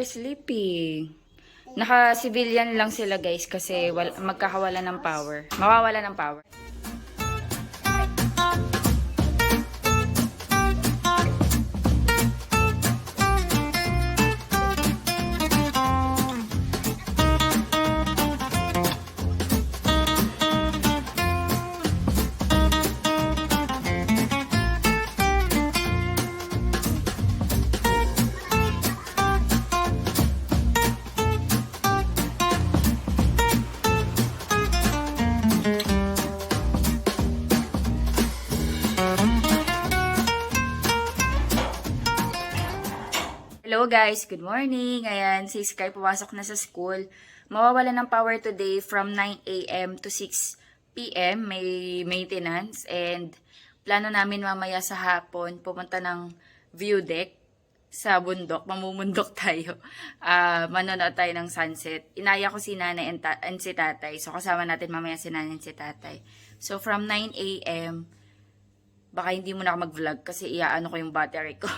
power sleeping. Naka-civilian lang sila guys kasi magkakawala ng power. Mawawala ng power. Hello guys, good morning. Ayan, si Sky pumasok na sa school. Mawawala ng power today from 9 a.m. to 6 p.m. May maintenance and plano namin mamaya sa hapon pumunta ng view deck sa bundok. Mamumundok tayo. Manonood tayo ng sunset. Inaya ko si nanay and si tatay. So kasama natin mamaya si nanay and si tatay. So from 9 a.m. baka hindi mo na ako mag-vlog kasi iaano ko yung battery ko.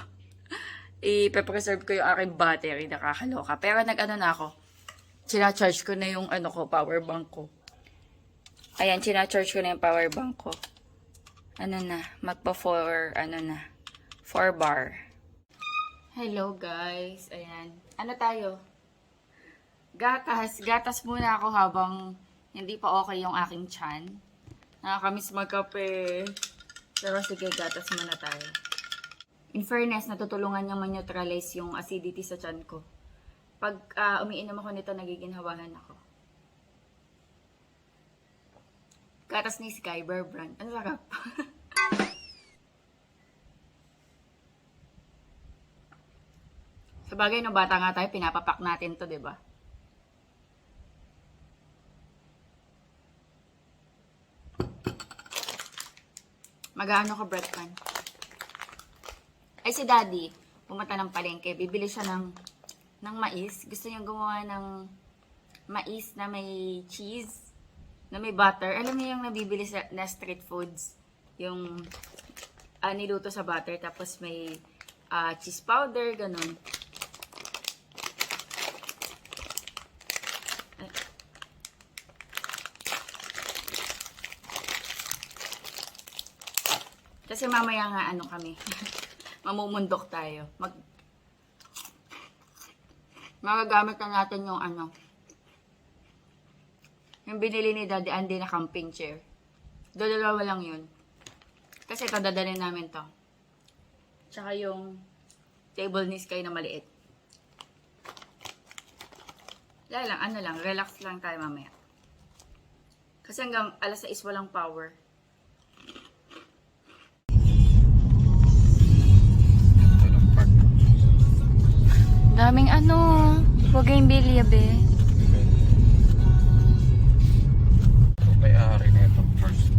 I-preserve ko yung aking battery, nakakaloka. Pero nag-ano na ako, charge ko na yung power bank ko. Ayan, charge ko na yung power bank ko. Ano na, magpa 4 bar. Hello guys, ayan. Ano tayo? Gatas muna ako habang hindi pa okay yung aking tiyan. Nakakamiss magkape. Pero sige, gatas muna tayo. In fairness, natutulungan niyang ma-neutralize yung acidity sa tiyan ko. Pag umiinom ako nito, nagiginhawahan ako. Gatas ni Sky, Bear Brand. Ano sarap? Sa bagay, no, bata nga tayo, pinapapak natin to, diba? Mag-aano ko bread pan. Ay, si Daddy, pumunta ng palengke. Bibili siya ng mais. Gusto niyang gumawa ng mais na may cheese, na may butter. Alam niyo yung nabibili na street foods? Yung niluto sa butter, tapos may cheese powder, ganun. Kasi mamaya nga kami. Mamumundok tayo. Magagamit na natin yung yung binili ni Daddy Andy na camping chair. Dalawa lang yun. Kasi ito, dadalhin namin to. Tsaka yung table ni Sky na maliit. Dahil lang, relax lang tayo mamaya. Kasi hanggang alas 6 walang power. Daming huwag kayong bilya, be. May-ari na itong first.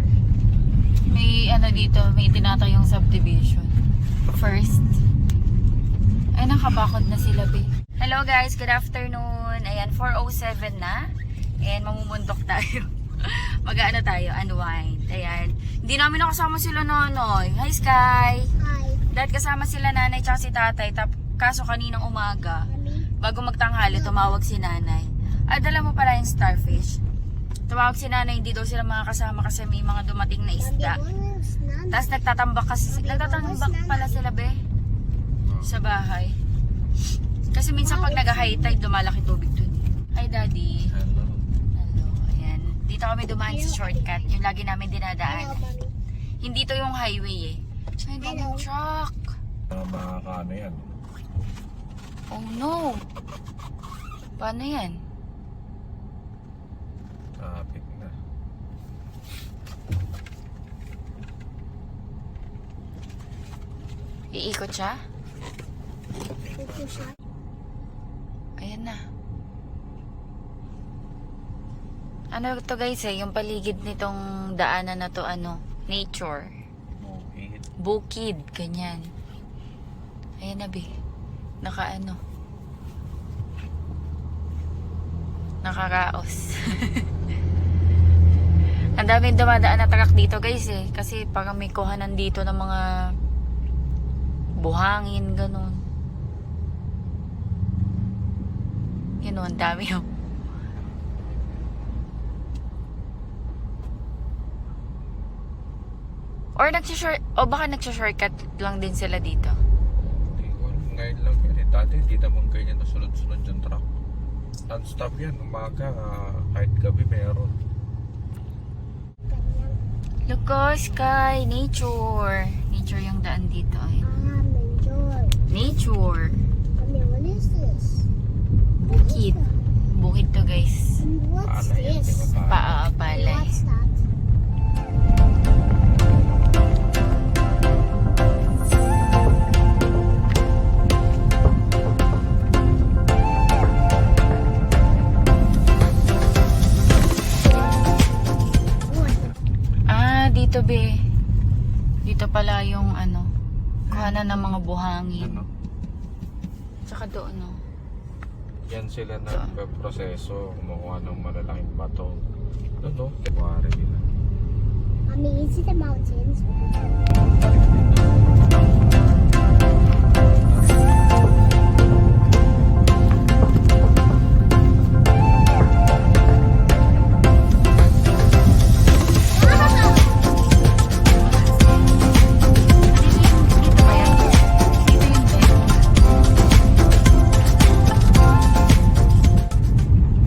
May dito, may tinatayong subdivision. First. Ay, nakabakod na sila, be. Hello guys, good afternoon. Ayan, 4:07 na. And mamumundok tayo. Mag-aano tayo, unwind. Ayan. Hindi namin nakasama sila Nonoy. Hi, Sky. Hi. Dahil kasama sila nanay tsaka si tatay. Kaso kaninang umaga, bago magtanghali, tumawag si nanay. Dala mo pala yung starfish. Tumawag si nanay, hindi daw sila makakasama kasi may mga dumating na isda. Tapos nagtatambak pala sila, be, sa bahay. Kasi minsan pag nag-high tide, dumalaki tubig dun. Hi, Daddy. Hello. Hello. Ayan. Dito kami dumaan sa shortcut. Yung lagi namin dinadaan. Hindi to yung highway eh. Ay, daming truck. Makakaano yan. Oh no! Paano yan? Traffic na. Iikot siya? Ito siya. Ayan na. Ano to guys yung paligid nitong daanan na to nature. Bukid, ganyan. Ayan na, be. Nakaraos. Ang daming dumadaan na truck dito guys eh. Kasi parang may kuhanan dito ng mga buhangin, ganun. Yun o, ang dami o. Or baka nagsashortcut lang din sila dito. Hindi ko alam. Ngayon lang yan eh. Dati hindi naman ganyan na sunod-sunod yung truck. Non-stop yan. Umaga, kahit gabi meron. Ganyan. Look oh, sky, nature. Nature yung daan dito. Ayun. Enjoy. Nature. Mommy, what is this? Bukid. Bukid to guys. And what's Pala yan, di this? ba? Palay. What's that? Wood. Ah, dito be. Dito pala yung ano, kuhanan ng mga buhangin. Ano? Tsaka doon no. Yan sila nagproseso. Kumukuha ng malalaking bato. Ano? Kuwari nila. Mommy, is it the mountains? Dito ba yan? Dito yun be.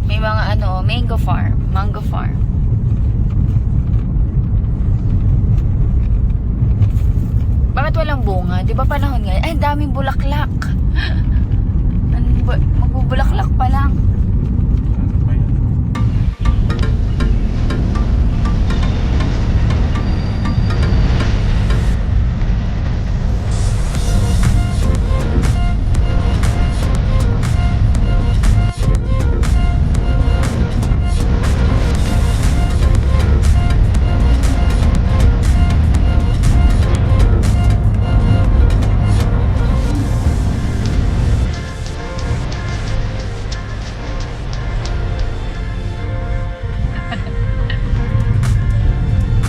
May mga ano, mango farm. Mango farm. Bakit walang bunga? Di ba panahon ngayon? Ay, ang daming bulaklak. Magbubulaklak pa lang. Ano ba yan?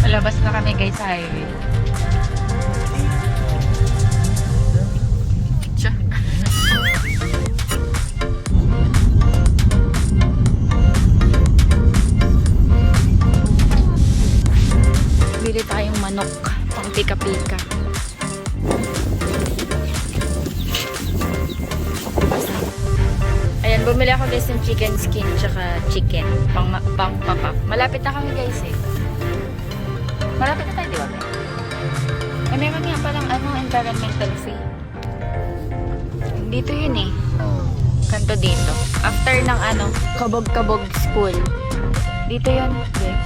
Palabas na kami guys sa highway. Tiyo. Bili tayong manok pang pika-pika. Ayan, bumili ako guys ng chicken skin tsaka chicken pang papak. Malapit na kami guys eh. Malapit na tayo, di ba? Eh, meron nga palang environmental fee. Dito yun eh. Kanto dito. After ng Kabog-Kabog School. Dito yun. Okay.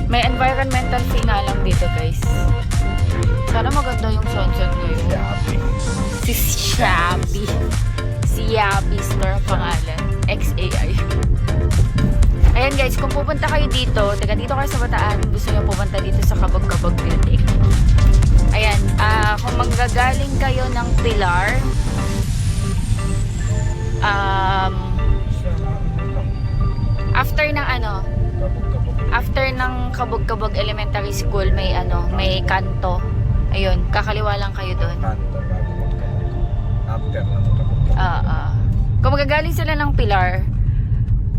May environmental fee nga lang dito guys. Sana maganda yung sunset ngayon. Yapi. Si Shabby. Si Yabi Store ang pangalan. XAI. Ayan guys, kung pupunta kayo dito, taga dito kayo sa Bataan, gusto nyo pupunta dito sa Kabog-Kabog Building. Ayan, kung manggagaling kayo ng Pilar, after ng after ng Kabog-Kabog Elementary School, may kanto. Ayun, kakaliwa lang kayo doon. Kanto bago magkabog. After ng kabog. Kung magagaling sila ng Pilar,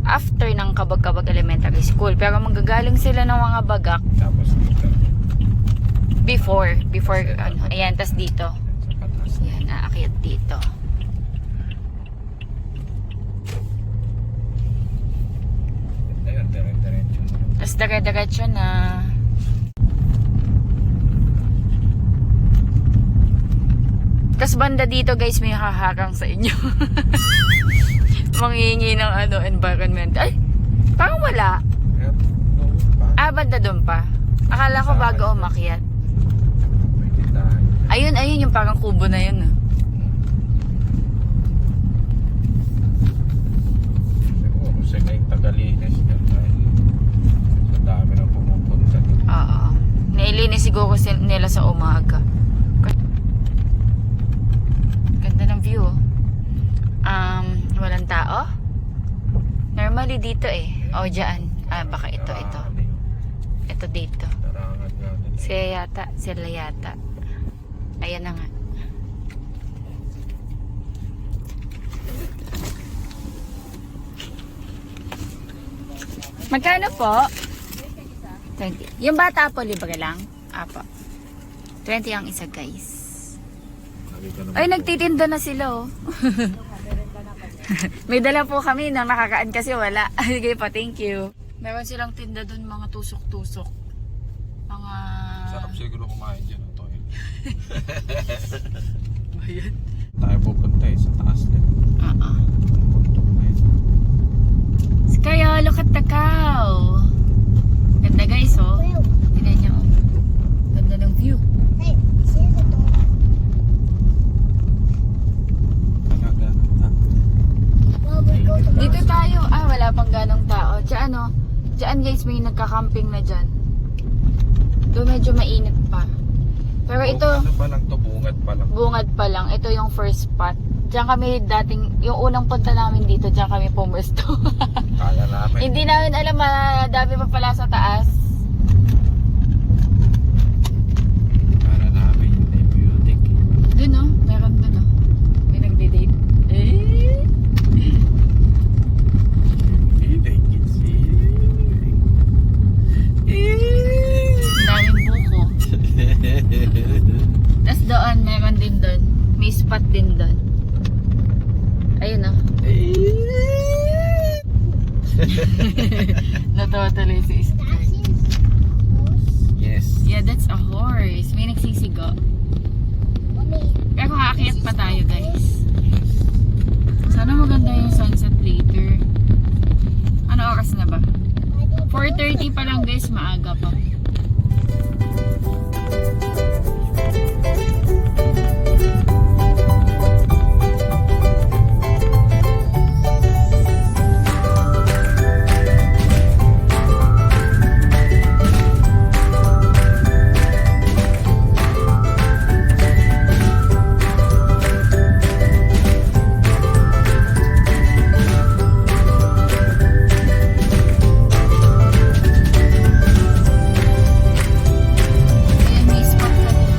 after ng Kabog-Kabog Elementary School. Pero manggagaling sila ng mga bagak Tapos dito. before ayan, tas dito. Sa patas. Ayan, aakyat dito. Ayan, dire-diretso na. Tas dire-diretso na. Tas banda dito guys, may haharang sa inyo. Manghihingi ng environment. Ay, parang wala. Ayan, no, pa. Banda doon pa. Akala ko bago umakyat. Pwede tayo. Ayun, yung parang kubo na yun. Siguro, sige yung Tagalinis. Sa dami na pumupunta. Oo. Nailinis siguro nila sa umaga. Ganda ng view. Walang tao? Normally dito eh. O, dyan. Baka ito. Ito dito. Larangan nga nila. Sila yata. Ayan na nga. Magkano po? 20. Yung bata po, libre lang? Apo. 20 ang isa, guys. Sabi ka naman Ay, po. nagtitinda na sila, oh. May dala po kami nang nakakaan kasi wala. Sige po, thank you. Meron silang tinda doon, mga tusok-tusok. Mga... Sarap siguro kumain dyan ng toy. Ayan. Tayo pupunta sa taas din. Puntok na yun. Kaya, look at the cow. Ganda guys, oh. Well, Tignan nyo, oh. Ganda ng view. hey, see the dog. Talaga. Well, we go to Dito tayo. Ah, wala pang ganong tao. Diyan, oh. Diyan guys, may nagka-camping na dyan. Doon medyo mainit pa. Pero ito, Ano pa lang to? Bungad pa lang. bungad pa lang. Ito yung first spot. Diyan kami dating, yung unang punta namin dito, diyan kami pumusto. Kaya namin. Hindi namin alam, dami pa pala sa taas. Kaya namin. Hindi beauty. Doon, oh. Meron doon, oh. May nagde-date. Eh? They can see. Daming buko. Tapos doon, meron din doon. May spot din doon. Ayun, oh. Natawa tuloy si Isko. That is horse. Yes. Yeah, that's a horse. May nagsisigo. Mommy, Pero kaakyat pa tayo, guys. Sana maganda yung sunset later. Ano oras na ba? 4:30 pa lang, guys. Maaga pa. Ayan, may spot na din.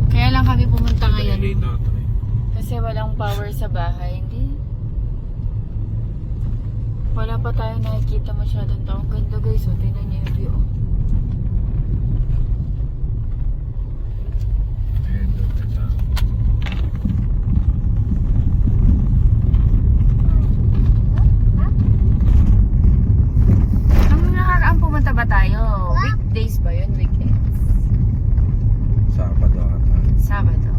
Kaya lang kami pumunta ngayon. Late na ito eh. Kasi walang power sa bahay. Hindi. Wala pa tayo nakikita masyadong tao. Ang ganda guys. O, tingnan niyo yung view. Ayun, doon na siya. Ang nakakaang pumunta ba tayo? Weekdays ba yun? Weekends? Sabado ata. Sabado.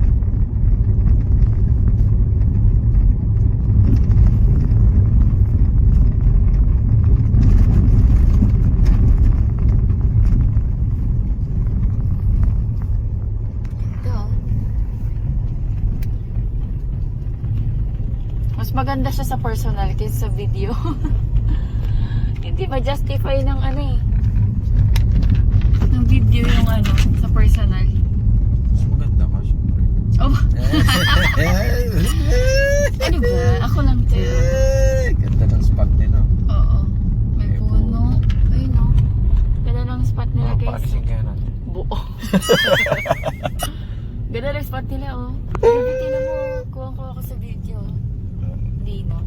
Ito. Mas maganda siya sa personal kaysa sa video. Hindi ma-justify ng ano eh. Ng video yung ano, sa personal. Mas maganda ka, syempre. Oh, ano ba? Ako lang to. Ganda ng spot nila. Oo. May May puno. Ayun no. Ganda ng spot nila guys. Paalisin kaya natin. Buo. Ganda ng spot nila oh. Baby, tinan mo. Kuha ka sa video. Hindi no.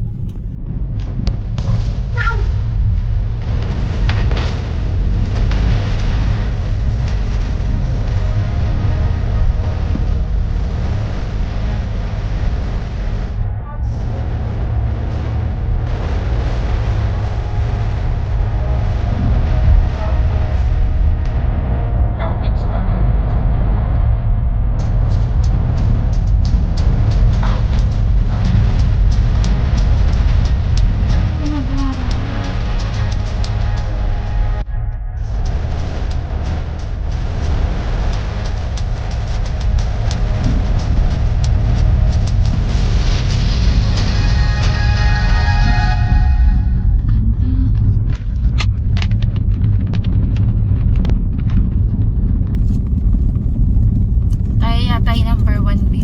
Tayo yata yung number 1B.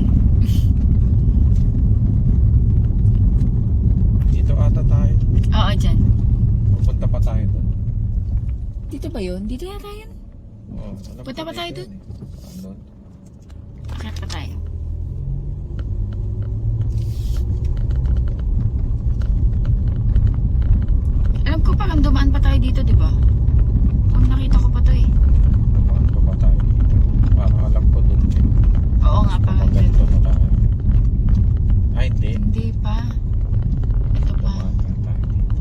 Dito ata tayo. Oo, dyan. Pupunta pa tayo doon. Dito ba yun? Dito yata yun. Oo, alam Punta ko pa tayo dito dun? yan eh. Andun. Kaya pa tayo. dito, di ba? Ang nakita ko pa to eh. Bakit pa ba tayo dito? Parang alam ko doon. Oo nga, parang dyan. Ganito na tayo. Ay, hindi. Hindi pa. Ito pa. Tumakan tayo dito.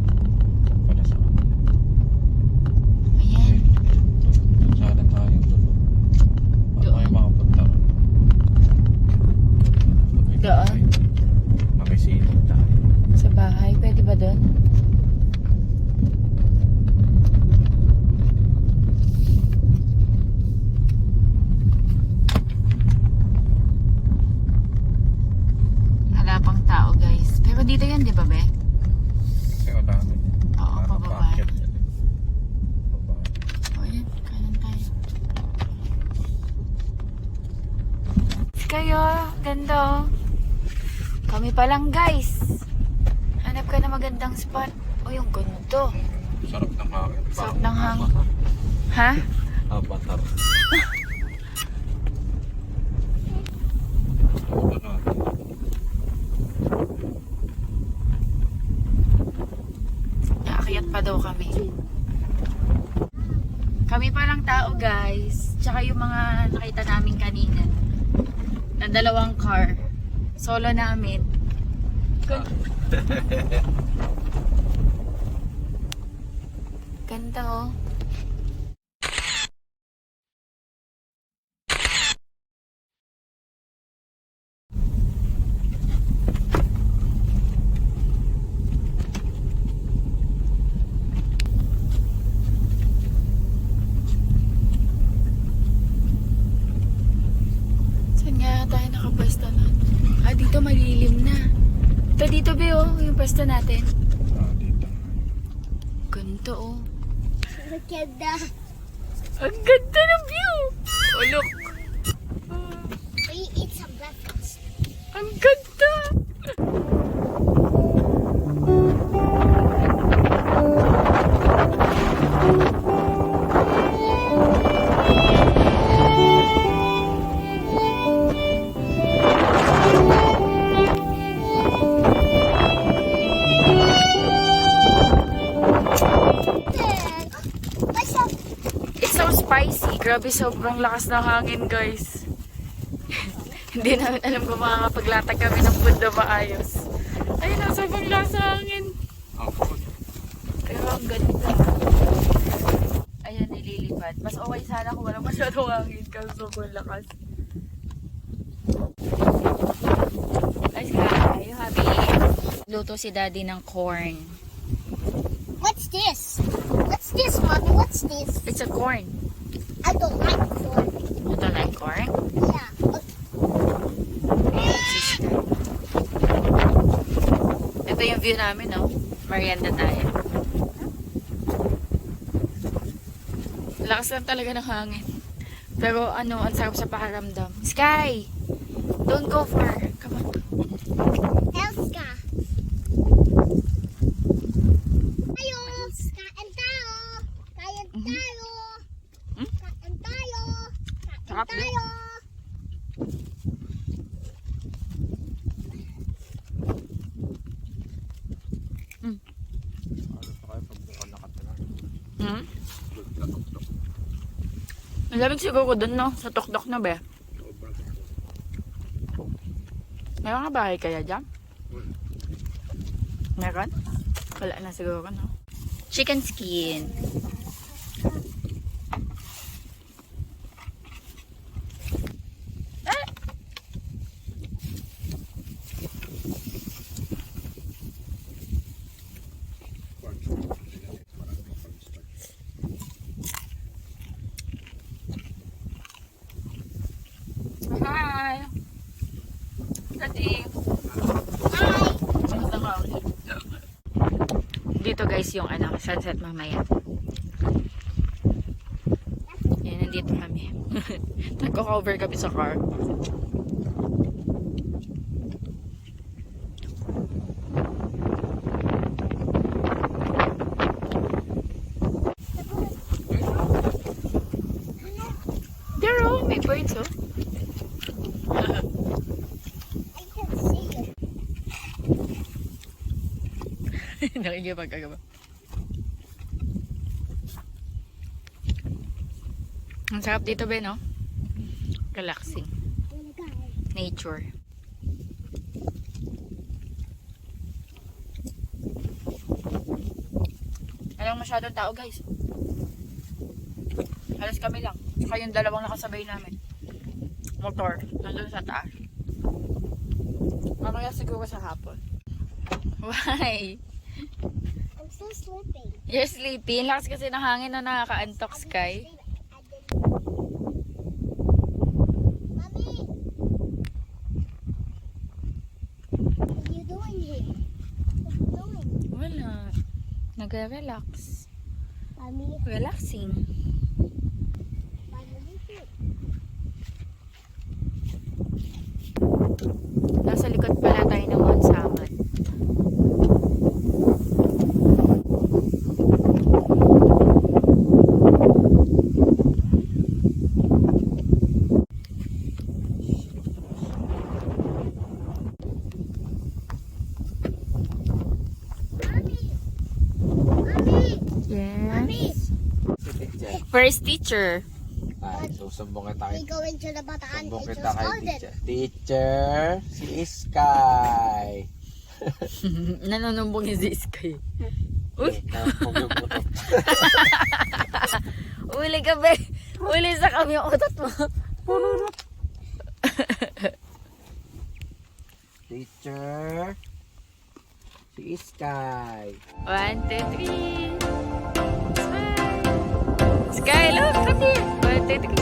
Pala sa kanila. Ayan. Doon sana tayo doon. Paano Doon. kayo makapunta ron? Doon? Makisilip tayo. Sa bahay, pwede ba doon? Wala pang tao guys. Pero dito yan, di ba be? Kasi wala na yun. Oo, Parang pababa. paakyat yan eh. Baba. O yan, kanan tayo. Kayo, ganda oh. Kami pa lang guys. Hanap ka na magandang spot. O yung ganito. Sarap ng hangin. Sarap ng hangin. Ha? Avatar. Ito na. Naakyat pa daw kami. Kami pa lang tao guys. Tsaka yung mga nakita namin kanina. Na dalawang car. Solo namin. Ganda oh. Saan nga tayo nakapwesto nun? Ah, dito malilim na. Ito dito be oh, yung pwesto natin. Dito. Ganito oh. Look at that. Ang ganda ng view! Oh look! We eat some breakfast. Ang ganda! What's up? It's so spicy. Grabe, sobrang lakas ng hangin, guys. Hindi namin alam kung makakapaglatag kami ng food na maayos. Ayun na, sobrang lakas ng hangin. Ako. Pero ang ganda. Ayan, nililipad. Mas okay sana kung walang masyadong hangin kasi sobrang lakas. Guys, kayo happy. Luto si daddy ng corn. What's this? What's this, mommy? What's this? It's a corn. I don't like corn. You don't like corn? Yeah. Sister. Ito yung view namin, no? Merienda tayo. Lakas lang talaga ng hangin. Pero ano, ang sarap sa pakiramdam. Sky! Don't go far. Come on. Elska. Tayo. Kain tayo. Kain tayo. Hmm? Kain tayo. Sarap Kain din. tayo. Ano pa kayo pag buka nakatira? Hmm? Tuktok. Ang lamig siguro dun, no? Sa tuktok na, be. Sobrang. May mga bahay kaya dyan? Meron? Wala na siguro, no? Chicken skin. Ah! Hi! Daddy! Dito guys yung ano, sunset mamaya. Yan, nandito kami. Nagko-cover kami sa car. There oh, may birds oh. I can see it. Nakikipagkagaba. Ang sarap dito, Ben, no? Relaxing. Wanna go? Nature. Walang masyadong tao, guys. Halos kami lang. Saka yung dalawang nakasabay namin. Motor. Nandun sa taas. Mamaya siguro sa hapon. Why? I'm still sleeping. You're sleepy. Lakas kasi ng hangin na nakaka-antok, Sky. Mommy! What are you doing here? What are you doing? Wala. Nag-relax. Mommy, Relaxing. why did you sleep? Nasa likod pala tayo ng Mount Samat. Yes. First teacher. Ay, susumbong kita We go into the Bataan. Sumbong It kita just kay called it. teacher. Teacher, si Sky. Nanonumbong yung si Sky. Uy! Uli ka ba? Uli sa kami yung utot mo. Teacher, si Sky. 1, 2, 3. Smile. Sky, look, come here. 1, 2, 3.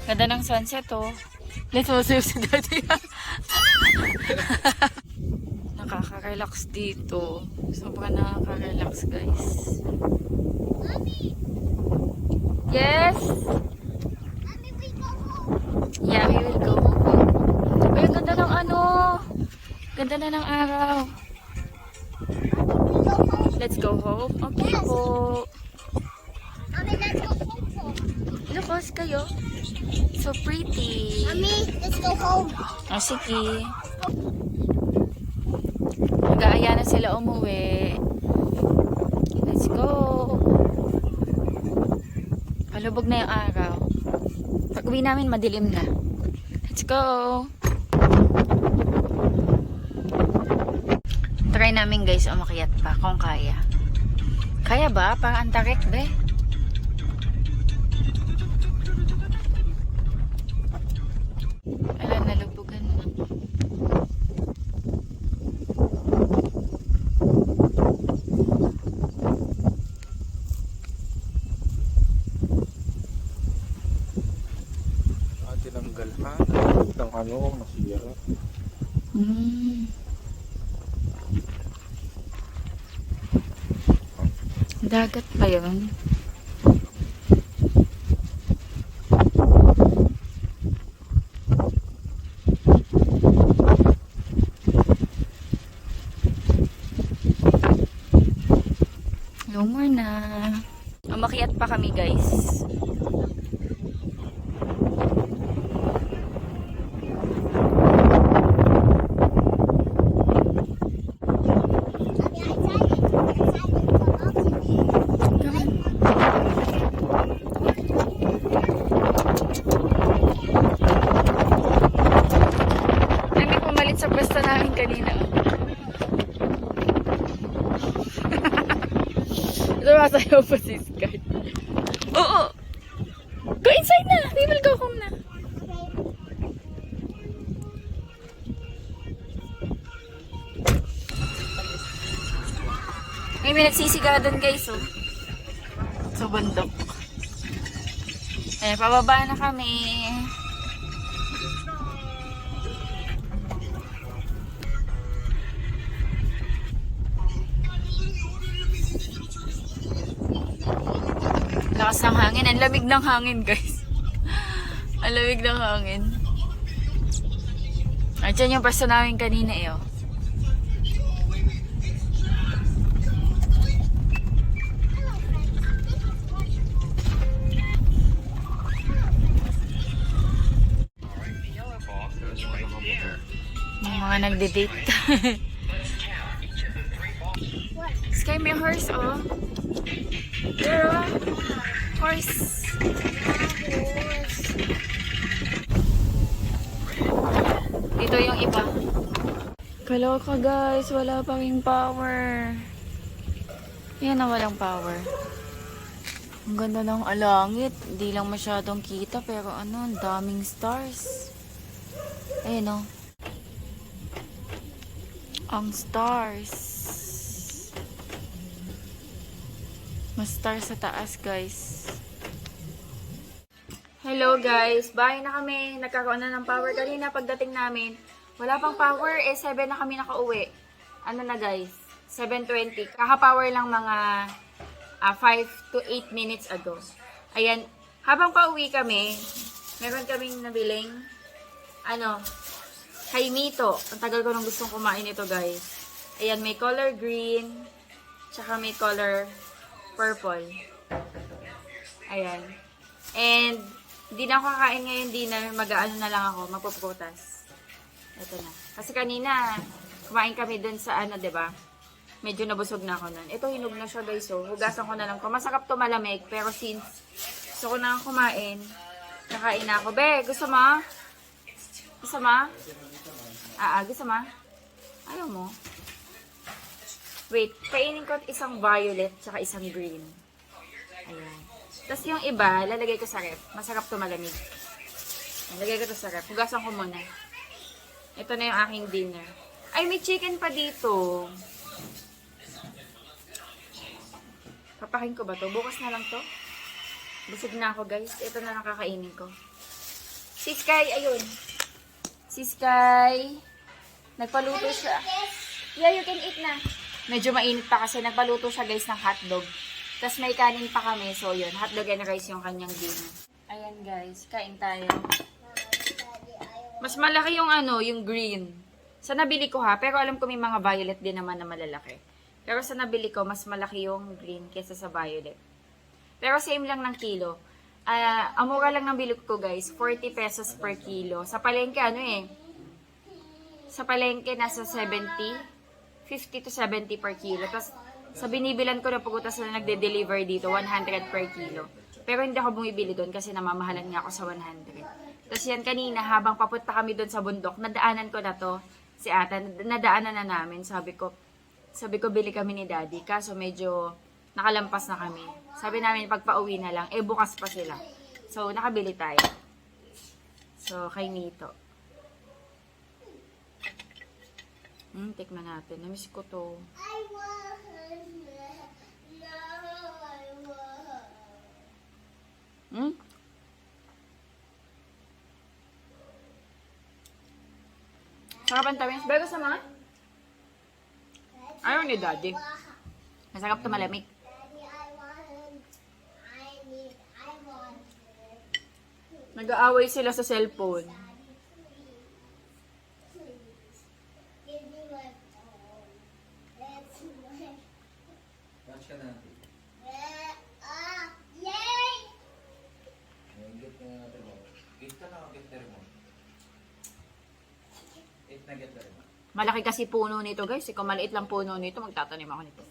Ganda ng sunset, oh. Let's also si Daddy. Nakaka-relax dito. Sobrang nakaka-relax, guys. Yes? Mommy, we go home. Yeah, we will go home. Ay, ganda ng ano. Ganda na ng araw. We go home. Let's go home. Okay po. Mommy, let's go home. Lukos kayo. So pretty. Mommy, let's go home. Oh, sige. Nag-aaya na sila umuwi. Let's go. Palubog na yung araw. Pag uwi namin, madilim na. Let's go. Try namin guys, umakyat pa kung kaya. Kaya ba? Parang antarik, be? Alam, nalubugan na. Tinanggal ha? Ng ano, nasira. Dagat pa yun. Lumor na. Umakyat pa kami guys. pwesto namin kanina. Sumasayaw pa si Sky. Oo! Go inside na! We will go home na. May nagsisigaw doon guys, oh. Sa bundok. Pababa na kami. Lakas ng hangin. Ang lamig ng hangin, guys. Ang lamig ng hangin. Diyan yung pwesto namin kanina, eh, oh. Yung mga nagde-date. Sky, may horse, oh. Pero, horse. Dito yung iba. Kaloka guys, wala pa ring power. Yan na walang power. Ang ganda ng alangit. Hindi lang masyadong kita pero ano, ang daming stars. Ayun oh. Ang stars. Mas stars sa taas guys. Hello guys, bahay na kami. Nagkakaroon na ng power kanina pagdating namin. Wala pang power, 7 na kami nakauwi. Ano na guys, 7:20. Kaka-power lang mga 5 to 8 minutes ago. Ayan, habang pauwi kami, meron kaming nabiling kay Mito. Ang tagal ko nang gustong kumain ito guys. Ayan, may color green, tsaka may color purple. Ayan. And, hindi na ako kakain ngayon dinner. Mag-aano na lang ako, magpuprutas. Ito na. Kasi kanina, kumain kami dun sa diba? Medyo nabusog na ako nun. Ito, hinog na siya guys. So, hugasan ko na lang ko. Masarap to malamig. Pero since gusto ko na kumain, kakain na ako. Be, gusto mo? Gusto mo? Gusto mo? Ayaw mo? Wait, kainin ko isang violet tsaka isang green. Ayan. Tapos yung iba, lalagay ko sa ref. Masarap to malamig. Lalagay ko to sa ref. Hugasan ko muna. Ito na yung aking dinner. Ay, may chicken pa dito. Papakin ko ba to? Bukas na lang to. Busog na ako guys. Ito na lang kakainin ko. Si Sky, ayun. Si Sky. Nagpaluto siya. Yeah, you can eat na. Medyo mainit pa kasi nagpaluto siya guys ng hotdog. Tapos may kanin pa kami. So yun, hotdog and rice yung kanyang dinner. Ayan guys, kain tayo. Mas malaki yung yung green. Sa nabili ko ha, pero alam ko may mga violet din naman na malalaki. Pero sa nabili ko, mas malaki yung green kesa sa violet. Pero same lang ng kilo. Ang mura lang ng bili ko guys, 40 pesos per kilo. Sa palengke sa palengke nasa 50 to 70 per kilo. Tapos sa binibilan ko na pugutas na nagde-deliver dito, 100 per kilo. Pero hindi ako bumibili doon kasi namamahalan nga ako sa 100. Tapos yan kanina, habang papunta kami doon sa bundok, nadaanan ko na to, si ata, nadaanan na namin. Sabi ko, bili kami ni daddy. Kaso medyo nakalampas na kami. Sabi namin, pag pauwi na lang, bukas pa sila. So, nakabili tayo. So, kay Nito. Tikman natin. Namiss ko to. Sarap ang tamis. Bago sa mga? Ayaw ni daddy. Masarap to malamig. Nag-aaway sila sa cellphone. Malaki kasi puno nito guys. Kung maliit lang puno nito, magtatanim ako nito.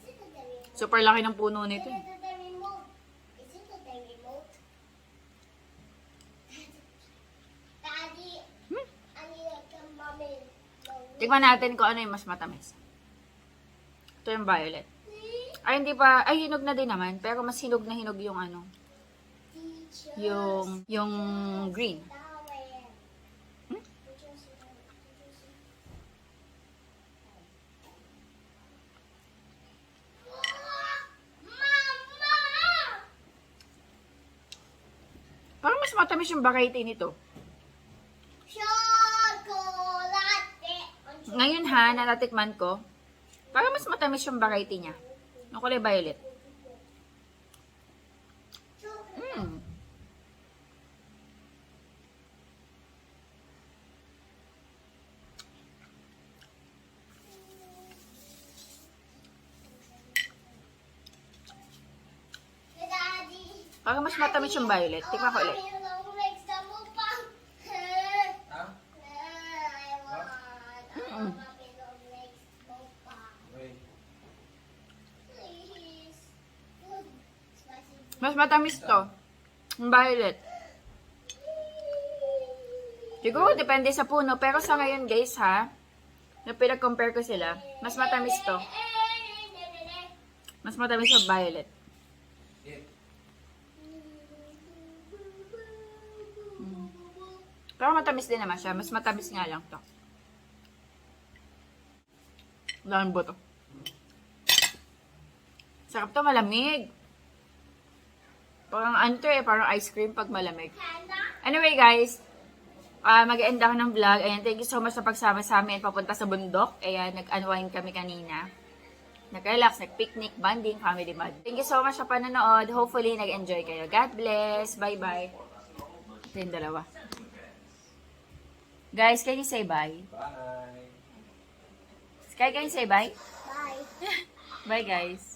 Super laki ng puno nito. Tingnan natin kung ano yung mas matamis. Ito yung violet. Ay, hindi pa. Ay, hinog na din naman. Pero mas hinog na hinog yung ano. Yung green. Hmm? Parang mas matamis yung variety nito. Ngayon ha, natatikman ko, parang mas matamis yung variety niya. Yung kulay violet. Mm. Parang mas matamis yung violet. Tikman ko ulit. Mm. Mas matamis to. Yung violet. Siguro depende sa puno. Pero sa ngayon guys ha, na pinag-compare ko sila, mas matamis to. Mas matamis yung violet. Pero matamis din naman siya. Mas matamis nga lang to. Dahan ba to? Sarap to, malamig. Parang ano to eh, parang ice cream pag malamig. Anyway guys, mag-end ako ng vlog. Ayan, thank you so much sa pagsama sa amin papunta sa bundok. Ayan, nag-unwind kami kanina. Nag-relax, nag-picnic, bonding, family mod. Thank you so much sa panonood. Hopefully, nag-enjoy kayo. God bless. Bye-bye. Ito yung dalawa. Guys, can you say bye? Bye! Sky, can you say bye? Bye. Bye guys.